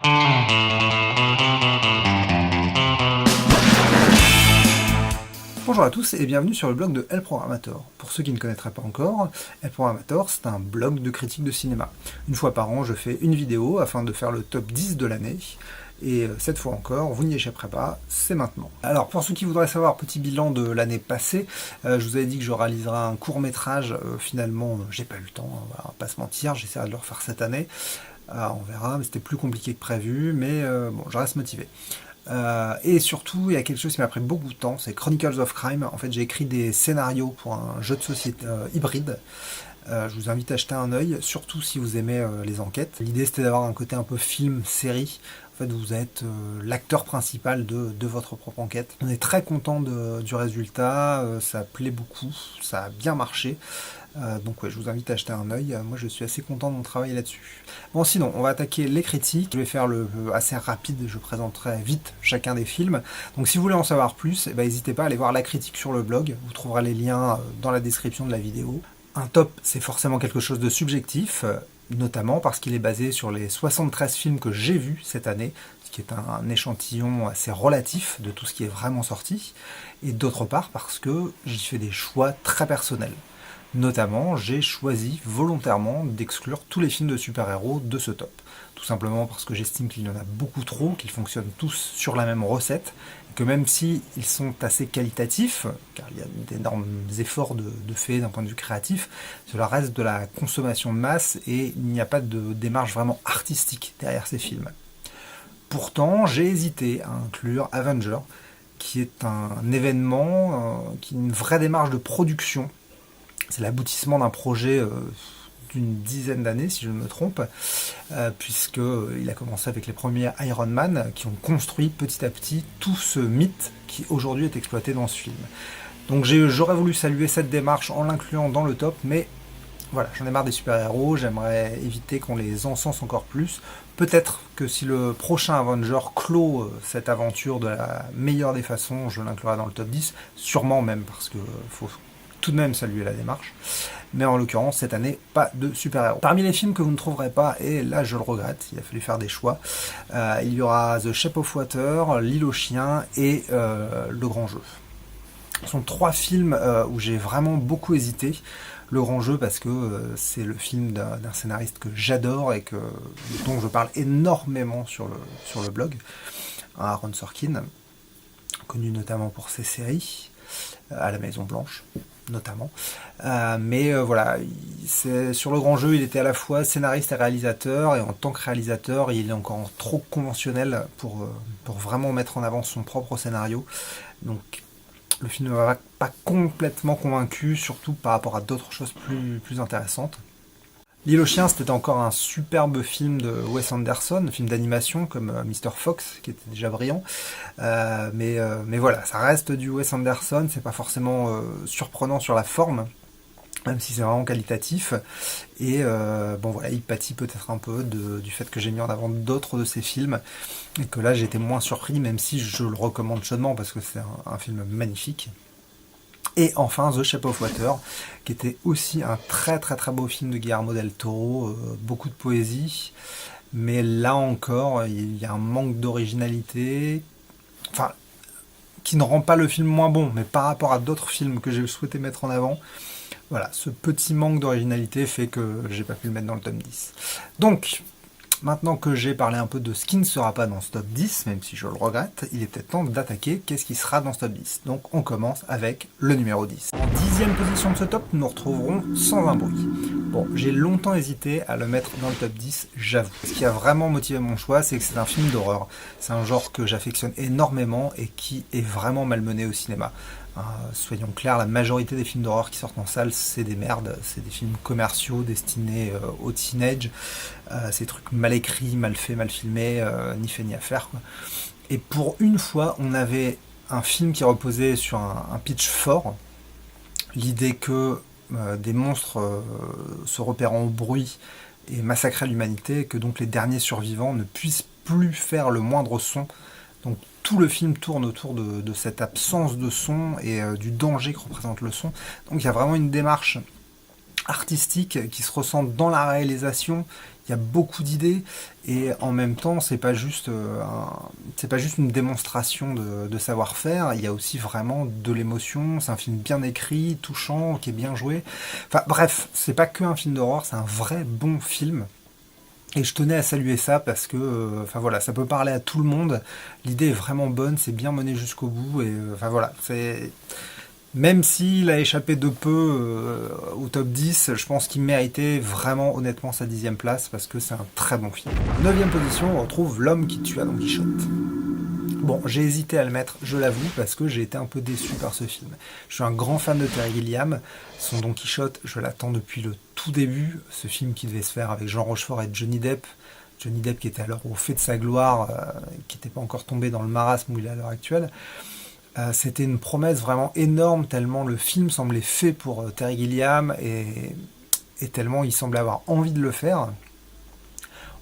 Bonjour à tous et bienvenue sur le blog de El Programmator. Pour ceux qui ne connaîtraient pas encore, El Programmator c'est un blog de critique de cinéma. Une fois par an je fais une vidéo afin de faire le top 10 de l'année. Et cette fois encore, vous n'y échapperez pas, c'est maintenant. Alors pour ceux qui voudraient savoir, petit bilan de l'année passée, je vous avais dit que je réaliserai un court-métrage, finalement j'ai pas eu le temps, on va pas se mentir, j'essaierai de le refaire cette année. On verra, mais c'était plus compliqué que prévu, mais bon, je reste motivé. Et surtout, il y a quelque chose qui m'a pris beaucoup de temps, c'est Chronicles of Crime. En fait, j'ai écrit des scénarios pour un jeu de société hybride. Je vous invite à jeter un œil, surtout si vous aimez les enquêtes. L'idée, c'était d'avoir un côté un peu film-série. En fait, vous êtes l'acteur principal de votre propre enquête. On est très content du résultat, ça plaît beaucoup, ça a bien marché. Donc ouais, je vous invite à jeter un œil. Moi je suis assez content de mon travail là-dessus. Bon, sinon on va attaquer les critiques. Je vais faire le assez rapide, je présenterai vite chacun des films. Donc si vous voulez en savoir plus, n'hésitez pas à aller voir la critique sur le blog. Vous trouverez les liens dans la description de la vidéo. Un top, c'est forcément quelque chose de subjectif, notamment parce qu'il est basé sur les 73 films que j'ai vus cette année, ce qui est un échantillon assez relatif de tout ce qui est vraiment sorti, et d'autre part parce que j'y fais des choix très personnels. Notamment, j'ai choisi volontairement d'exclure tous les films de super-héros de ce top. Tout simplement parce que j'estime qu'il y en a beaucoup trop, qu'ils fonctionnent tous sur la même recette, et que même s'ils sont assez qualitatifs, car il y a d'énormes efforts de fait d'un point de vue créatif, cela reste de la consommation de masse et il n'y a pas de démarche vraiment artistique derrière ces films. Pourtant, j'ai hésité à inclure Avenger, qui est un événement, qui est une vraie démarche de production. C'est l'aboutissement d'un projet d'une dizaine d'années, si je ne me trompe, puisqu'il a commencé avec les premiers Iron Man, qui ont construit petit à petit tout ce mythe qui aujourd'hui est exploité dans ce film. Donc j'aurais voulu saluer cette démarche en l'incluant dans le top, mais voilà, j'en ai marre des super-héros, j'aimerais éviter qu'on les encense encore plus. Peut-être que si le prochain Avenger clôt cette aventure de la meilleure des façons, je l'inclurai dans le top 10, sûrement même, parce que faut tout de même saluer la démarche, mais en l'occurrence cette année pas de super-héros. Parmi les films que vous ne trouverez pas, et là je le regrette, il a fallu faire des choix, il y aura The Shape of Water, L'île aux chiens et Le Grand Jeu. Ce sont trois films où j'ai vraiment beaucoup hésité. Le Grand Jeu parce que c'est le film d'un scénariste que j'adore et dont je parle énormément sur le blog, Aaron Sorkin, connu notamment pour ses séries, à la Maison Blanche notamment. Mais voilà, sur Le Grand Jeu, il était à la fois scénariste et réalisateur, et en tant que réalisateur, il est encore trop conventionnel pour vraiment mettre en avant son propre scénario. Donc le film ne m'a pas complètement convaincu, surtout par rapport à d'autres choses plus intéressantes. L'île aux chiens, c'était encore un superbe film de Wes Anderson, film d'animation comme Mr. Fox, qui était déjà brillant. Mais voilà, ça reste du Wes Anderson, c'est pas forcément surprenant sur la forme, même si c'est vraiment qualitatif. Et bon voilà, il pâtit peut-être un peu du fait que j'ai mis en avant d'autres de ses films, et que là j'ai été moins surpris, même si je le recommande chaudement parce que c'est un film magnifique. Et enfin The Shape of Water, qui était aussi un très très très beau film de Guillermo del Toro, beaucoup de poésie, mais là encore il y a un manque d'originalité, enfin qui ne rend pas le film moins bon, mais par rapport à d'autres films que j'ai souhaité mettre en avant, voilà, ce petit manque d'originalité fait que j'ai pas pu le mettre dans le top 10. Donc, maintenant que j'ai parlé un peu de ce qui ne sera pas dans ce top 10, même si je le regrette, il est peut-être temps d'attaquer qu'est-ce qui sera dans ce top 10. Donc on commence avec le numéro 10. En 10e position de ce top, nous nous retrouverons Sans un bruit. Bon, j'ai longtemps hésité à le mettre dans le top 10, j'avoue. Ce qui a vraiment motivé mon choix, c'est que c'est un film d'horreur. C'est un genre que j'affectionne énormément et qui est vraiment malmené au cinéma. Soyons clairs, la majorité des films d'horreur qui sortent en salle, c'est des merdes, c'est des films commerciaux destinés aux teenage, ces trucs mal écrits, mal faits, mal filmés, ni fait ni à faire, quoi. Et pour une fois, on avait un film qui reposait sur un pitch fort, l'idée que des monstres se repérant au bruit et massacraient l'humanité, et que donc les derniers survivants ne puissent plus faire le moindre son. Donc tout le film tourne autour de cette absence de son et du danger que représente le son. Donc il y a vraiment une démarche artistique qui se ressent dans la réalisation. il y a beaucoup d'idées, et en même temps, c'est pas juste une démonstration de savoir-faire, il y a aussi vraiment de l'émotion, c'est un film bien écrit, touchant, qui est bien joué. Enfin bref, c'est pas que un film d'horreur, c'est un vrai bon film. Et je tenais à saluer ça parce que, enfin voilà, ça peut parler à tout le monde. L'idée est vraiment bonne, c'est bien mené jusqu'au bout, et enfin voilà, c'est même s'il a échappé de peu au top 10, je pense qu'il méritait vraiment honnêtement sa 10e place parce que c'est un très bon film. 9e position, on retrouve L'homme qui tua Don Quichotte. Bon, j'ai hésité à le mettre, je l'avoue, parce que j'ai été un peu déçu par ce film. Je suis un grand fan de Terry Gilliam. Son Don Quichotte, je l'attends depuis le tout début. Ce film qui devait se faire avec Jean Rochefort et Johnny Depp. Johnny Depp qui était alors au fait de sa gloire, qui n'était pas encore tombé dans le marasme où il est à l'heure actuelle. C'était une promesse vraiment énorme, tellement le film semblait fait pour Terry Gilliam, et tellement il semblait avoir envie de le faire.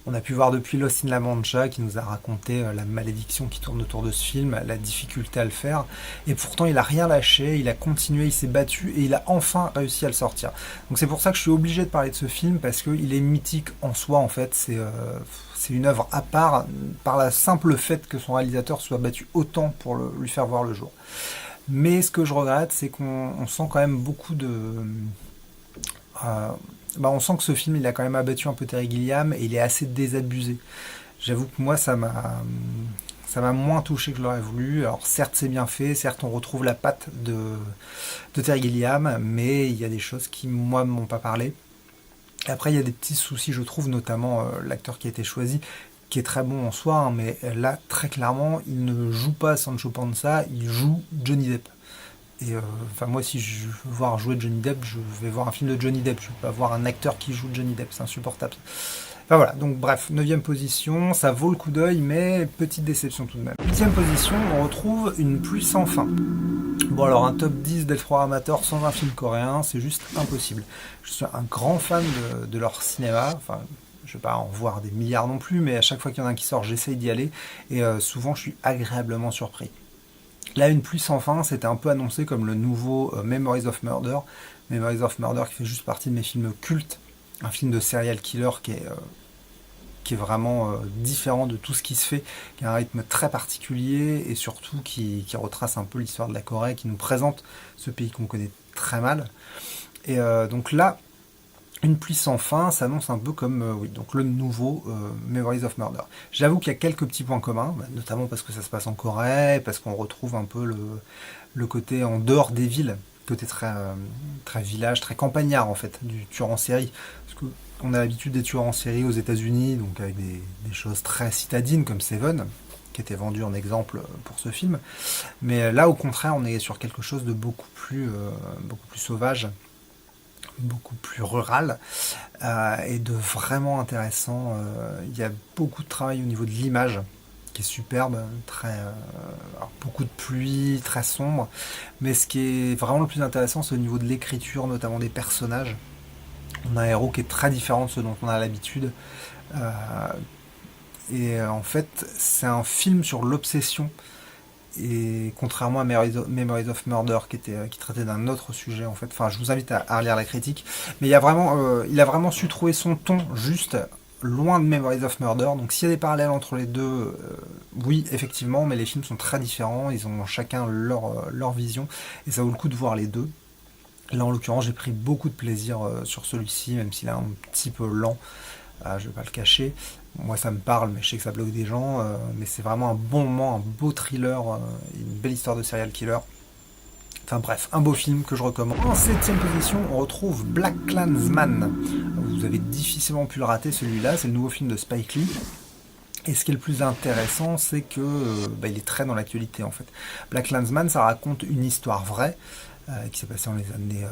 On a pu voir depuis Lost in La Mancha qui nous a raconté la malédiction qui tourne autour de ce film, la difficulté à le faire. Et pourtant, il a rien lâché, il a continué, il s'est battu et il a enfin réussi à le sortir. Donc c'est pour ça que je suis obligé de parler de ce film parce qu'il est mythique en soi en fait. C'est une œuvre à part par la simple fait que son réalisateur soit battu autant pour lui faire voir le jour. Mais ce que je regrette, c'est qu'on sent quand même beaucoup de... on sent que ce film, il a quand même abattu un peu Terry Gilliam et il est assez désabusé. J'avoue que moi, ça m'a moins touché que je l'aurais voulu. Alors certes, c'est bien fait, certes, on retrouve la patte de Terry Gilliam, mais il y a des choses qui, moi, ne m'ont pas parlé. Et après, il y a des petits soucis, je trouve, notamment l'acteur qui a été choisi, qui est très bon en soi, hein, mais là, très clairement, il ne joue pas Sancho Panza, il joue Johnny Depp. Et moi, si je veux voir jouer Johnny Depp, je vais voir un film de Johnny Depp. Je ne vais pas voir un acteur qui joue Johnny Depp, c'est insupportable. Enfin voilà, donc bref, 9e position, ça vaut le coup d'œil, mais petite déception tout de même. 8e position, on retrouve Une pluie sans fin. Bon alors, un top 10 d'El-Froid Amateur sans un film coréen, c'est juste impossible. Je suis un grand fan de leur cinéma, enfin... Je ne vais pas en voir des milliards non plus, mais à chaque fois qu'il y en a un qui sort, j'essaye d'y aller, et souvent je suis agréablement surpris. Là, Une pluie sans fin, c'était un peu annoncé comme le nouveau Memories of Murder. Memories of Murder qui fait juste partie de mes films cultes. Un film de serial killer qui est vraiment différent de tout ce qui se fait, qui a un rythme très particulier et surtout qui retrace un peu l'histoire de la Corée, qui nous présente ce pays qu'on connaît très mal. Et donc là, Une pluie sans fin s'annonce un peu comme donc le nouveau Memories of Murder. J'avoue qu'il y a quelques petits points communs, notamment parce que ça se passe en Corée, parce qu'on retrouve un peu le côté en dehors des villes, côté très village, très campagnard en fait, du tueur en série. Parce qu'on a l'habitude des tueurs en série aux États-Unis, donc avec des choses très citadines comme Seven, qui était vendu en exemple pour ce film. Mais là, au contraire, on est sur quelque chose de beaucoup plus sauvage, beaucoup plus rural et de vraiment intéressant. Il y a beaucoup de travail au niveau de l'image qui est superbe, beaucoup de pluie, très sombre, mais ce qui est vraiment le plus intéressant, c'est au niveau de l'écriture, notamment des personnages. On a un héros qui est très différent de ce dont on a l'habitude, et en fait c'est un film sur l'obsession. Et contrairement à Memories of Murder qui traitait d'un autre sujet en fait, enfin je vous invite à relire la critique, mais il a vraiment su trouver son ton juste, loin de Memories of Murder. Donc s'il y a des parallèles entre les deux, oui effectivement, mais les films sont très différents, ils ont chacun leur vision et ça vaut le coup de voir les deux. Là en l'occurrence j'ai pris beaucoup de plaisir sur celui-ci, même s'il est un petit peu lent, je vais pas le cacher. Moi ça me parle, mais je sais que ça bloque des gens, mais c'est vraiment un bon moment, un beau thriller, une belle histoire de serial killer. Enfin bref, un beau film que je recommande. En 7e position, on retrouve BlacKkKlansman. Vous avez difficilement pu le rater celui-là, c'est le nouveau film de Spike Lee. Et ce qui est le plus intéressant, c'est que il est très dans l'actualité en fait. BlacKkKlansman, ça raconte une histoire vraie, qui s'est passée dans les années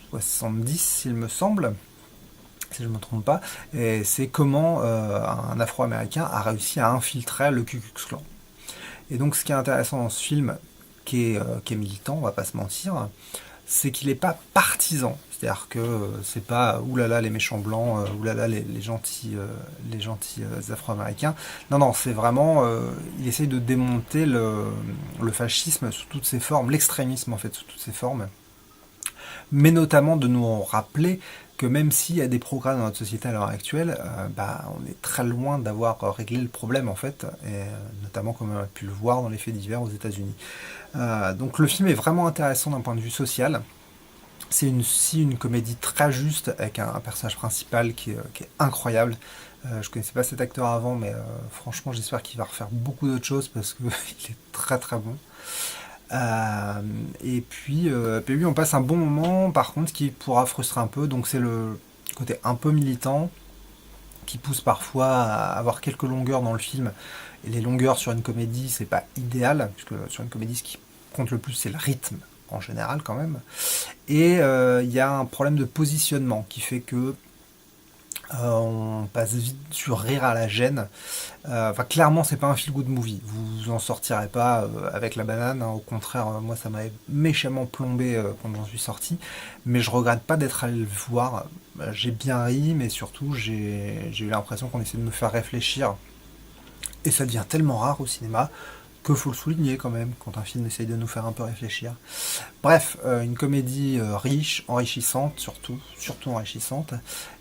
70, s'il me semble, si je ne me trompe pas, et c'est comment un Afro-Américain a réussi à infiltrer le Ku Klux Klan. Et donc ce qui est intéressant dans ce film, qui est militant, on va pas se mentir, c'est qu'il n'est pas partisan. C'est-à-dire que c'est pas oulala les méchants blancs, oulala les gentils Afro-Américains. Non, c'est vraiment, il essaye de démonter le fascisme sous toutes ses formes, l'extrémisme en fait sous toutes ses formes, mais notamment de nous rappeler que même s'il y a des progrès dans notre société à l'heure actuelle, on est très loin d'avoir réglé le problème en fait, et notamment comme on a pu le voir dans les faits divers aux États-Unis. Donc le film est vraiment intéressant d'un point de vue social. C'est une comédie très juste avec un personnage principal qui est incroyable. Je connaissais pas cet acteur avant, mais franchement j'espère qu'il va refaire beaucoup d'autres choses parce qu'il est très très bon. Puis oui, on passe un bon moment, par contre, ce qui pourra frustrer un peu, donc c'est le côté un peu militant, qui pousse parfois à avoir quelques longueurs dans le film. Et les longueurs sur une comédie, c'est pas idéal, puisque sur une comédie, ce qui compte le plus, c'est le rythme, en général, quand même. Et il y a un problème de positionnement, qui fait que on passe vite sur rire à la gêne. Clairement, c'est pas un feel-good movie. Vous en sortirez pas avec la banane. Hein. Au contraire, moi, ça m'avait méchamment plombé quand j'en suis sorti. Mais je regrette pas d'être allé le voir. J'ai bien ri, mais surtout, j'ai eu l'impression qu'on essaie de me faire réfléchir. Et ça devient tellement rare au cinéma que faut le souligner quand même, quand un film essaye de nous faire un peu réfléchir. Bref, une comédie riche, enrichissante, surtout enrichissante,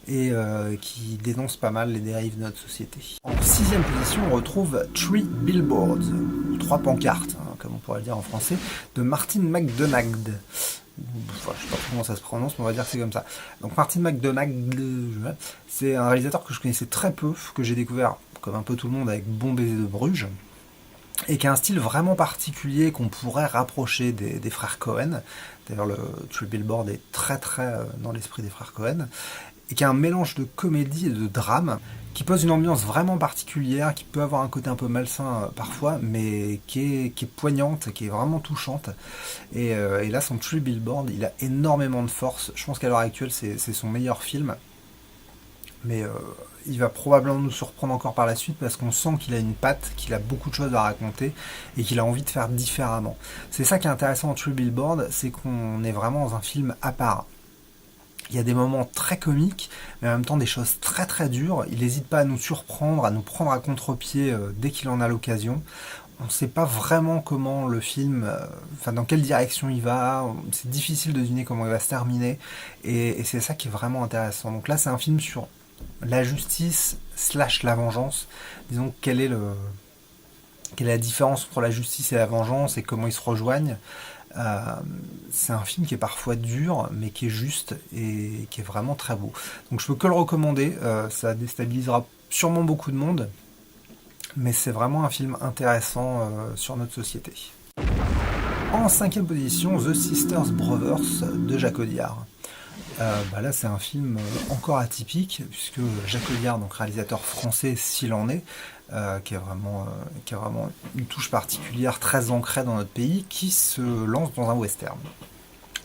et qui dénonce pas mal les dérives de notre société. En sixième position, on retrouve Three Billboards, ou trois pancartes, hein, comme on pourrait le dire en français, de Martin McDonagh. Enfin, je sais pas comment ça se prononce, mais on va dire que c'est comme ça. Donc Martin McDonagh, c'est un réalisateur que je connaissais très peu, que j'ai découvert, comme un peu tout le monde, avec Bon baiser de Bruges, et qui a un style vraiment particulier qu'on pourrait rapprocher des frères Cohen. D'ailleurs, le Three Billboards est très très dans l'esprit des frères Cohen, et qui a un mélange de comédie et de drame, qui pose une ambiance vraiment particulière, qui peut avoir un côté un peu malsain parfois, mais qui est poignante, qui est vraiment touchante. Et là, son Three Billboards, il a énormément de force. Je pense qu'à l'heure actuelle, c'est son meilleur film. Mais il va probablement nous surprendre encore par la suite parce qu'on sent qu'il a une patte, qu'il a beaucoup de choses à raconter et qu'il a envie de faire différemment. C'est ça qui est intéressant en Three Billboards, c'est qu'on est vraiment dans un film à part. Il y a des moments très comiques, mais en même temps des choses très très dures. Il n'hésite pas à nous surprendre, à nous prendre à contre-pied dès qu'il en a l'occasion. On ne sait pas vraiment comment le film, dans quelle direction il va. C'est difficile de deviner comment il va se terminer. Et c'est ça qui est vraiment intéressant. Donc là, c'est un film sur la justice / la vengeance. Disons, quelle est la différence entre la justice et la vengeance et comment ils se rejoignent. C'est un film qui est parfois dur, mais qui est juste et qui est vraiment très beau. Donc je peux que le recommander. Ça déstabilisera sûrement beaucoup de monde, mais c'est vraiment un film intéressant sur notre société. En cinquième position, The Sisters Brothers de Jacques Audiard. Là, c'est un film encore atypique, puisque Jacques Audiard, donc réalisateur français s'il en est, qui a vraiment une touche particulière très ancrée dans notre pays, qui se lance dans un western.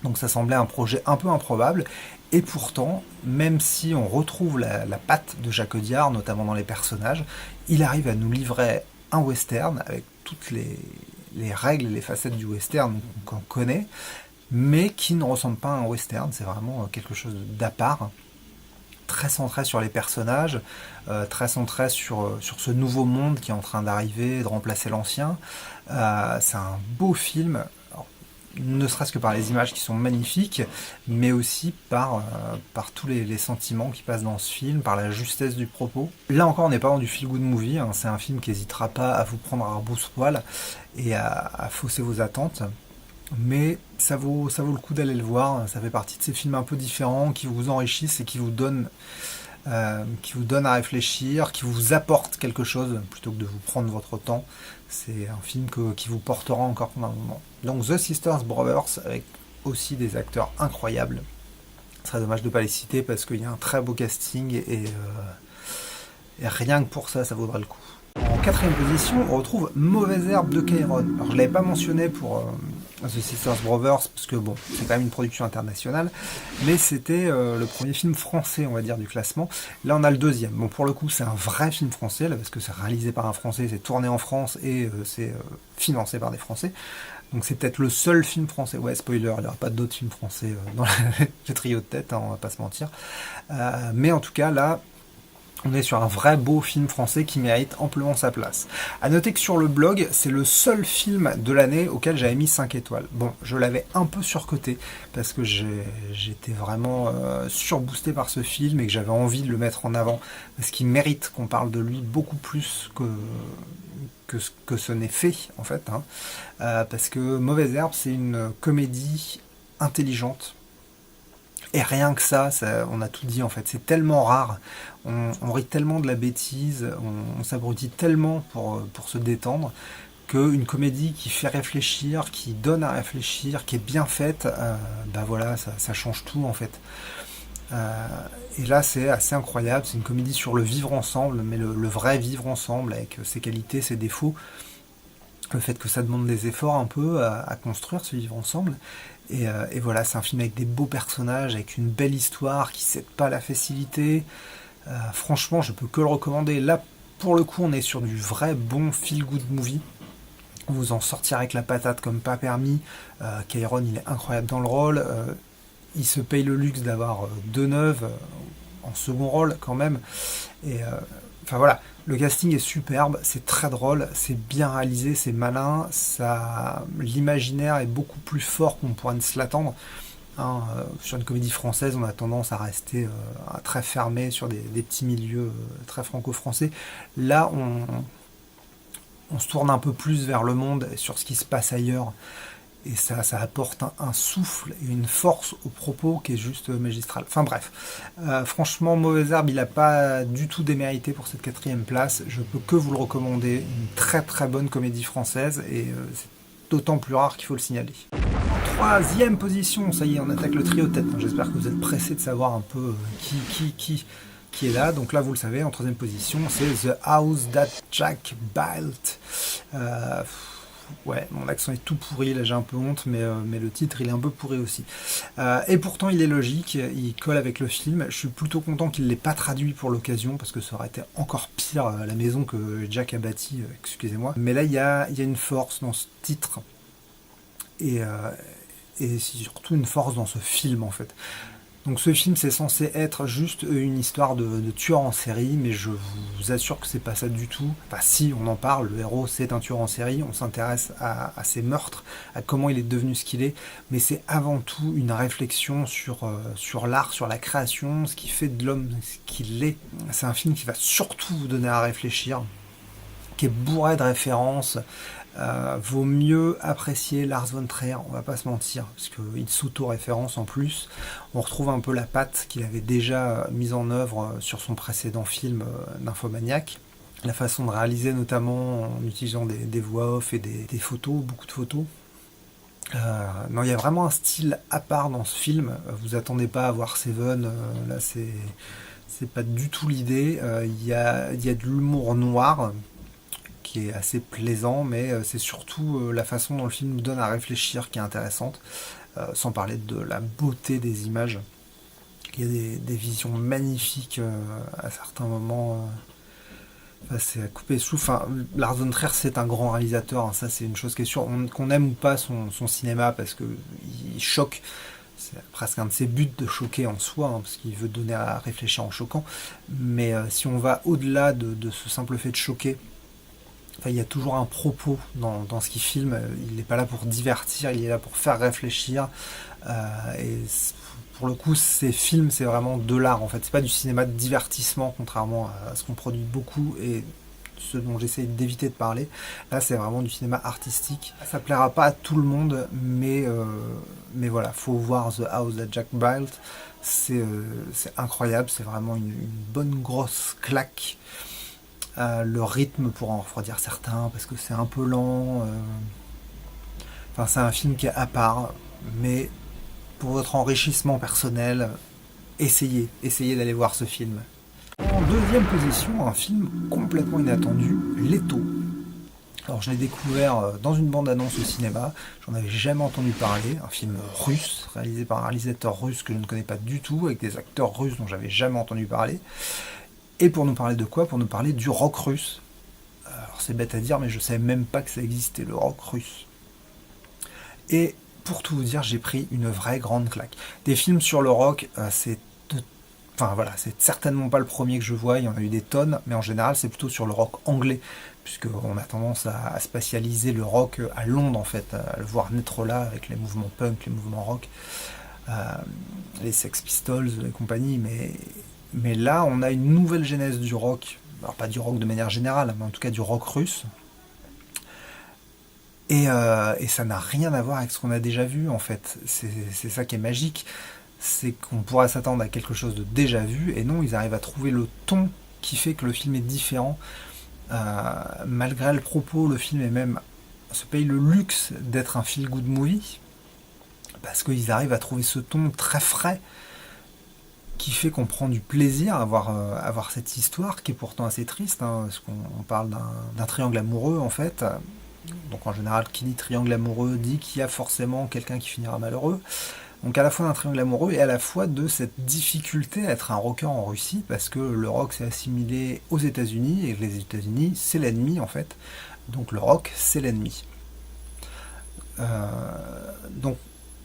Donc ça semblait un projet un peu improbable, et pourtant, même si on retrouve la patte de Jacques Audiard, notamment dans les personnages, il arrive à nous livrer un western avec toutes les règles et les facettes du western qu'on connaît, mais qui ne ressemble pas à un western. C'est vraiment quelque chose d'à part, très centré sur les personnages, très centré sur ce nouveau monde qui est en train d'arriver, de remplacer l'ancien. C'est un beau film, alors, ne serait-ce que par les images qui sont magnifiques, mais aussi par tous les sentiments qui passent dans ce film, par la justesse du propos. Là encore, on n'est pas dans du feel-good movie, hein. C'est un film qui n'hésitera pas à vous prendre à rebrousse-poil et à fausser vos attentes. Mais ça vaut le coup d'aller le voir. Ça fait partie de ces films un peu différents qui vous enrichissent et qui vous donnent à réfléchir, qui vous apportent quelque chose plutôt que de vous prendre votre temps. C'est un film qui vous portera encore pendant un moment. Donc The Sisters Brothers, avec aussi des acteurs incroyables. Ce serait dommage de ne pas les citer parce qu'il y a un très beau casting et rien que pour ça, ça vaudrait le coup. En quatrième position, on retrouve Mauvaise herbe de Cairon. Alors je ne l'avais pas mentionné pour The Sisters Brothers, parce que bon, c'est quand même une production internationale, mais c'était le premier film français, on va dire, du classement. Là, on a le deuxième. Bon, pour le coup, c'est un vrai film français, là, parce que c'est réalisé par un Français, c'est tourné en France et c'est financé par des Français. Donc c'est peut-être le seul film français. Ouais, spoiler, il n'y aura pas d'autres films français dans le trio de tête, hein, on va pas se mentir. Mais en tout cas, là, On est sur un vrai beau film français qui mérite amplement sa place. A noter que sur le blog, c'est le seul film de l'année auquel j'avais mis 5 étoiles. Bon, je l'avais un peu surcoté parce que j'étais vraiment surboosté par ce film et que j'avais envie de le mettre en avant parce qu'il mérite qu'on parle de lui beaucoup plus que ce n'est fait en fait. Hein. Parce que Mauvaise Herbe, c'est une comédie intelligente. Et rien que ça, on a tout dit en fait. C'est tellement rare. On rit tellement de la bêtise, on s'abrutit tellement pour se détendre, qu'une comédie qui fait réfléchir, qui donne à réfléchir, qui est bien faite, bah voilà, ça change tout en fait. Et là, c'est assez incroyable. C'est une comédie sur le vivre ensemble, mais le vrai vivre ensemble, avec ses qualités, ses défauts. Le fait que ça demande des efforts un peu à construire ce vivre ensemble. Et voilà, c'est un film avec des beaux personnages, avec une belle histoire qui ne cède pas à la facilité. Franchement, je peux que le recommander. Là, pour le coup, on est sur du vrai bon feel-good movie. Vous en sortirez avec la patate comme pas permis. Kairon, il est incroyable dans le rôle. Il se paye le luxe d'avoir Deneuve en second rôle quand même. Et enfin voilà, le casting est superbe, c'est très drôle, c'est bien réalisé, c'est malin, l'imaginaire est beaucoup plus fort qu'on pourrait se l'attendre. Hein, sur une comédie française, on a tendance à rester très fermé sur des petits milieux très franco-français. Là, on se tourne un peu plus vers le monde et sur ce qui se passe ailleurs. Et ça apporte un souffle et une force au propos qui est juste magistral. Enfin bref, franchement, Mauvaise Herbe, il n'a pas du tout démérité pour cette 4e place. Je peux que vous le recommander. Une très très bonne comédie française et c'est d'autant plus rare qu'il faut le signaler. En 3e position, ça y est, on attaque le trio de tête. J'espère que vous êtes pressés de savoir un peu qui est là. Donc là, vous le savez, en 3e position, c'est The House That Jack Built. Ouais, mon accent est tout pourri, là j'ai un peu honte, mais le titre il est un peu pourri aussi. Et pourtant il est logique, il colle avec le film. Je suis plutôt content qu'il ne l'ait pas traduit pour l'occasion, parce que ça aurait été encore pire la maison que Jack a bâtie, excusez-moi. Mais là il y a une force dans ce titre, et surtout une force dans ce film en fait. Donc ce film c'est censé être juste une histoire de tueur en série, mais je vous assure que c'est pas ça du tout. Enfin si, on en parle, le héros c'est un tueur en série, on s'intéresse à ses meurtres, à comment il est devenu ce qu'il est, mais c'est avant tout une réflexion sur l'art, sur la création, ce qui fait de l'homme ce qu'il est. C'est un film qui va surtout vous donner à réfléchir, qui est bourré de références. Vaut mieux apprécier Lars von Trier, on va pas se mentir, parce qu'il s'auto-référence en plus. On retrouve un peu la patte qu'il avait déjà mise en œuvre sur son précédent film Nymphomaniac. La façon de réaliser notamment en utilisant des voix off et des photos, beaucoup de photos. Non, il y a vraiment un style à part dans ce film. Vous attendez pas à voir Seven, là c'est pas du tout l'idée. Il y a de l'humour noir, qui est assez plaisant, mais c'est surtout la façon dont le film nous donne à réfléchir qui est intéressante, sans parler de la beauté des images. Il y a des visions magnifiques à certains moments. C'est à couper le souffle. Enfin, Lars von Trier, c'est un grand réalisateur, hein, ça c'est une chose qui est sûre. Qu'on aime ou pas son cinéma, parce qu'il choque, c'est presque un de ses buts de choquer en soi, hein, parce qu'il veut donner à réfléchir en choquant. Mais si on va au-delà de ce simple fait de choquer, enfin, il y a toujours un propos dans ce qu'il filme. Il n'est pas là pour divertir, il est là pour faire réfléchir. Et pour le coup, ces films, c'est vraiment de l'art en fait. C'est pas du cinéma de divertissement, contrairement à ce qu'on produit beaucoup et ce dont j'essaie d'éviter de parler. Là, c'est vraiment du cinéma artistique. Ça plaira pas à tout le monde, mais voilà, faut voir The House That Jack Built. C'est incroyable, c'est vraiment une bonne grosse claque. Le rythme pour en refroidir certains, parce que c'est un peu lent. Enfin, c'est un film qui est à part, mais pour votre enrichissement personnel, essayez d'aller voir ce film. En 2e position, un film complètement inattendu, Leto. Alors je l'ai découvert dans une bande-annonce au cinéma, j'en avais jamais entendu parler, un film russe, réalisé par un réalisateur russe que je ne connais pas du tout, avec des acteurs russes dont j'avais jamais entendu parler. Et pour nous parler de quoi? Pour nous parler du rock russe. Alors c'est bête à dire, mais je savais même pas que ça existait, le rock russe. Et pour tout vous dire, j'ai pris une vraie grande claque. Des films sur le rock, c'est Enfin voilà, c'est certainement pas le premier que je vois, il y en a eu des tonnes, mais en général c'est plutôt sur le rock anglais, puisqu'on a tendance à spatialiser le rock à Londres en fait, à le voir naître là avec les mouvements punk, les mouvements rock, euh, les Sex Pistols et compagnie, mais là on a une nouvelle genèse du rock, alors pas du rock de manière générale, mais en tout cas du rock russe, et ça n'a rien à voir avec ce qu'on a déjà vu en fait, c'est ça qui est magique, c'est qu'on pourrait s'attendre à quelque chose de déjà vu, et non, ils arrivent à trouver le ton qui fait que le film est différent. Malgré le propos, le film est même se paye le luxe d'être un feel-good movie, parce qu'ils arrivent à trouver ce ton très frais qui fait qu'on prend du plaisir à voir cette histoire qui est pourtant assez triste, hein, parce qu'on parle d'un triangle amoureux en fait. Donc en général, qui dit triangle amoureux dit qu'il y a forcément quelqu'un qui finira malheureux. Donc à la fois d'un triangle amoureux et à la fois de cette difficulté à être un rocker en Russie, parce que le rock s'est assimilé aux États-Unis, et les États-Unis c'est l'ennemi en fait, donc le rock c'est l'ennemi. Donc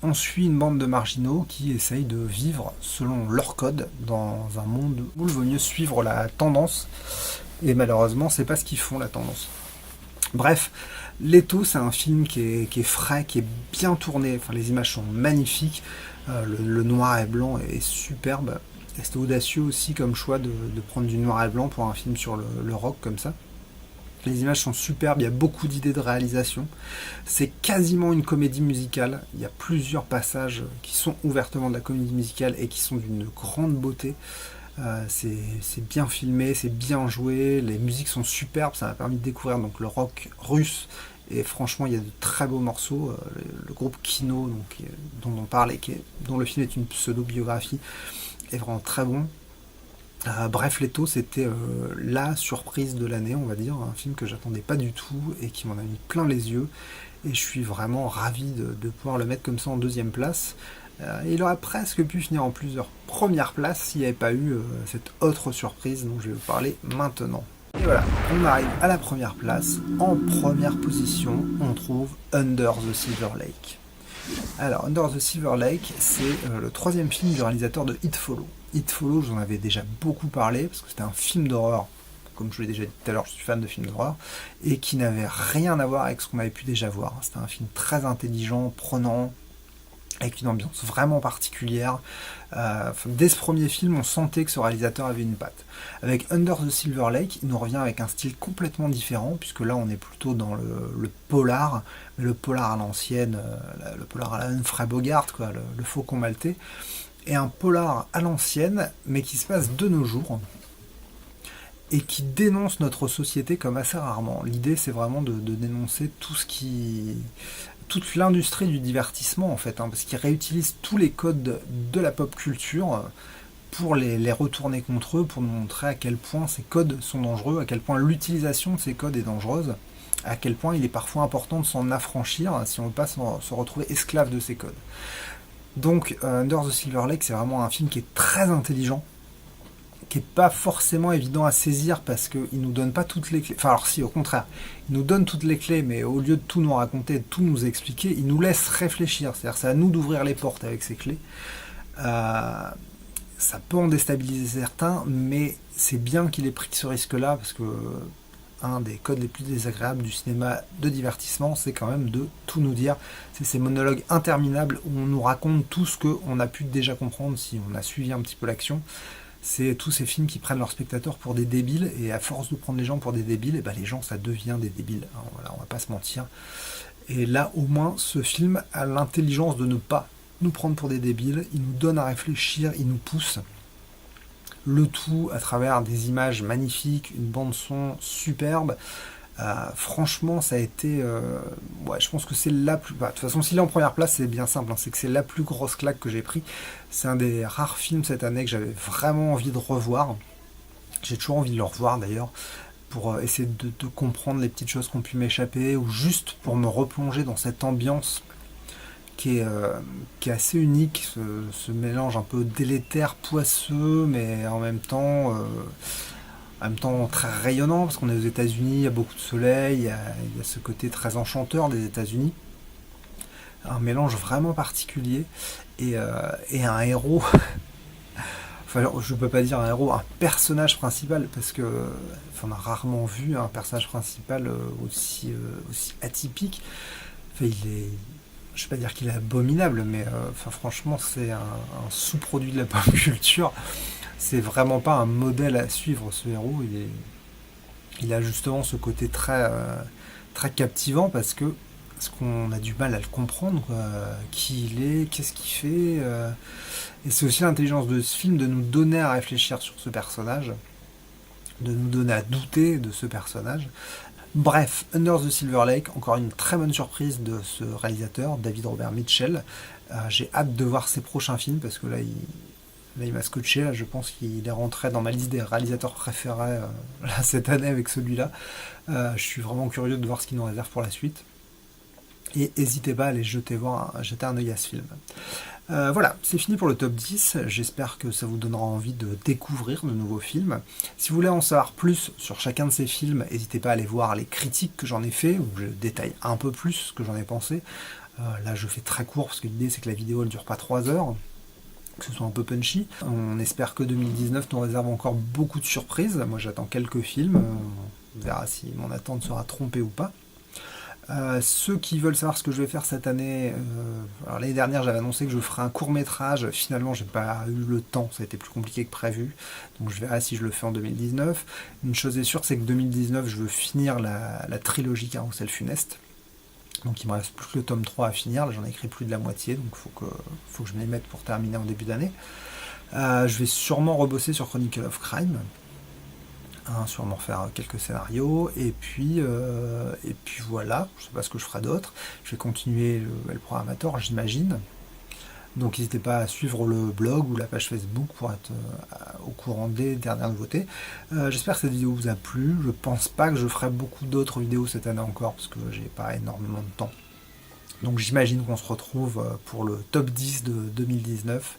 on suit une bande de marginaux qui essayent de vivre selon leur code dans un monde où il vaut mieux suivre la tendance, et malheureusement c'est pas ce qu'ils font la tendance. Bref, Leto, c'est un film qui est frais, qui est bien tourné, enfin, les images sont magnifiques, le noir et blanc est superbe, et c'était audacieux aussi comme choix de prendre du noir et blanc pour un film sur le rock comme ça. Les images sont superbes, il y a beaucoup d'idées de réalisation, c'est quasiment une comédie musicale, il y a plusieurs passages qui sont ouvertement de la comédie musicale et qui sont d'une grande beauté. C'est bien filmé, c'est bien joué, les musiques sont superbes, ça m'a permis de découvrir donc le rock russe, et franchement il y a de très beaux morceaux. Le groupe Kino, donc, dont on parle et dont le film est une pseudo-biographie, est vraiment très bon. Bref, Leto, c'était la surprise de l'année, on va dire, un film que j'attendais pas du tout et qui m'en a mis plein les yeux, et je suis vraiment ravi de pouvoir le mettre comme ça en deuxième place. Il aurait presque pu finir en plusieurs premières places s'il n'y avait pas eu cette autre surprise dont je vais vous parler maintenant. Et voilà, on arrive à la première place. En première position, on trouve Under the Silver Lake. Alors, Under the Silver Lake, c'est le troisième film du réalisateur de It Follow. It Follow, j'en avais déjà beaucoup parlé, parce que c'était un film d'horreur, comme je vous l'ai déjà dit tout à l'heure, je suis fan de films d'horreur, et qui n'avait rien à voir avec ce qu'on avait pu déjà voir. C'était un film très intelligent, prenant, avec une ambiance vraiment particulière. Dès ce premier film, on sentait que ce réalisateur avait une patte. Avec Under the Silver Lake, il nous revient avec un style complètement différent, puisque là on est plutôt dans le polar, mais le polar à l'ancienne, le polar à la Humphrey Bogart, quoi, le faucon maltais, et un polar à l'ancienne, mais qui se passe de nos jours, et qui dénonce notre société comme assez rarement. L'idée c'est vraiment de dénoncer toute l'industrie du divertissement en fait, hein, parce qu'ils réutilisent tous les codes de la pop culture pour les retourner contre eux, pour nous montrer à quel point ces codes sont dangereux, à quel point l'utilisation de ces codes est dangereuse, à quel point il est parfois important de s'en affranchir si on ne veut pas se retrouver esclave de ces codes. Donc Under the Silver Lake, c'est vraiment un film qui est très intelligent, qui n'est pas forcément évident à saisir parce qu'il ne nous donne pas toutes les clés. Enfin, alors si, au contraire, il nous donne toutes les clés, mais au lieu de tout nous raconter, de tout nous expliquer, il nous laisse réfléchir. C'est-à-dire, c'est à nous d'ouvrir les portes avec ces clés. Ça peut en déstabiliser certains, mais c'est bien qu'il ait pris ce risque-là, parce que un des codes les plus désagréables du cinéma de divertissement, c'est quand même de tout nous dire. C'est ces monologues interminables où on nous raconte tout ce qu'on a pu déjà comprendre si on a suivi un petit peu l'action. C'est tous ces films qui prennent leurs spectateurs pour des débiles, et à force de prendre les gens pour des débiles, et ben les gens ça devient des débiles. Alors, voilà, on va pas se mentir. Et là au moins ce film a l'intelligence de ne pas nous prendre pour des débiles, il nous donne à réfléchir, il nous pousse. Le tout à travers des images magnifiques, une bande son superbe. Franchement, ça a été... ouais, je pense que c'est la plus... Bah, de toute façon, s'il est en première place, c'est bien simple, hein, c'est que c'est la plus grosse claque que j'ai pris. C'est un des rares films cette année que j'avais vraiment envie de revoir. J'ai toujours envie de le revoir d'ailleurs, pour essayer de comprendre les petites choses qui ont pu m'échapper, ou juste pour me replonger dans cette ambiance qui est assez unique, ce mélange un peu délétère, poisseux, mais en même temps très rayonnant, parce qu'on est aux États-Unis, il y a beaucoup de soleil, il y a ce côté très enchanteur des États-Unis. Un mélange vraiment particulier, et un héros enfin je peux pas dire un héros, un personnage principal, parce que enfin, on a rarement vu un personnage principal aussi atypique. Enfin, je vais pas dire qu'il est abominable, mais enfin, franchement, c'est un sous-produit de la pop culture. C'est vraiment pas un modèle à suivre, ce héros. Il a justement ce côté très captivant parce qu'on a du mal à le comprendre, quoi. Qui il est, qu'est-ce qu'il fait. Et c'est aussi l'intelligence de ce film de nous donner à réfléchir sur ce personnage, de nous donner à douter de ce personnage. Bref, Under the Silver Lake, encore une très bonne surprise de ce réalisateur, David Robert Mitchell. J'ai hâte de voir ses prochains films parce que là, il m'a scotché. Là, je pense qu'il est rentré dans ma liste des réalisateurs préférés là, cette année avec celui-là. Je suis vraiment curieux de voir ce qu'il nous réserve pour la suite. Et n'hésitez pas à aller jeter un œil à ce film. Voilà, c'est fini pour le top 10. J'espère que ça vous donnera envie de découvrir de nouveaux films. Si vous voulez en savoir plus sur chacun de ces films, n'hésitez pas à aller voir les critiques que j'en ai fait, où je détaille un peu plus ce que j'en ai pensé. Là, je fais très court, parce que l'idée, c'est que la vidéo, elle dure pas 3 heures, que ce soit un peu punchy. On espère que 2019 nous réserve encore beaucoup de surprises. Moi, j'attends quelques films. On verra si mon attente sera trompée ou pas. Ceux qui veulent savoir ce que je vais faire cette année, alors l'année dernière j'avais annoncé que je ferais un court métrage, finalement j'ai pas eu le temps, ça a été plus compliqué que prévu, donc je verrai si je le fais en 2019. Une chose est sûre, c'est que 2019 je veux finir la trilogie Carrousel Funeste, donc il me reste plus que le tome 3 à finir, là j'en ai écrit plus de la moitié, donc faut que je m'y mette pour terminer en début d'année. Je vais sûrement rebosser sur Chronicle of Crime, sûrement faire quelques scénarios, et puis voilà, je sais pas ce que je ferai d'autre. Je vais continuer le programmateur, j'imagine. Donc n'hésitez pas à suivre le blog ou la page Facebook pour être au courant des dernières nouveautés. J'espère que cette vidéo vous a plu. Je pense pas que je ferai beaucoup d'autres vidéos cette année encore, parce que j'ai pas énormément de temps. Donc j'imagine qu'on se retrouve pour le top 10 de 2019.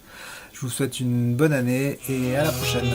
Je vous souhaite une bonne année et à la prochaine.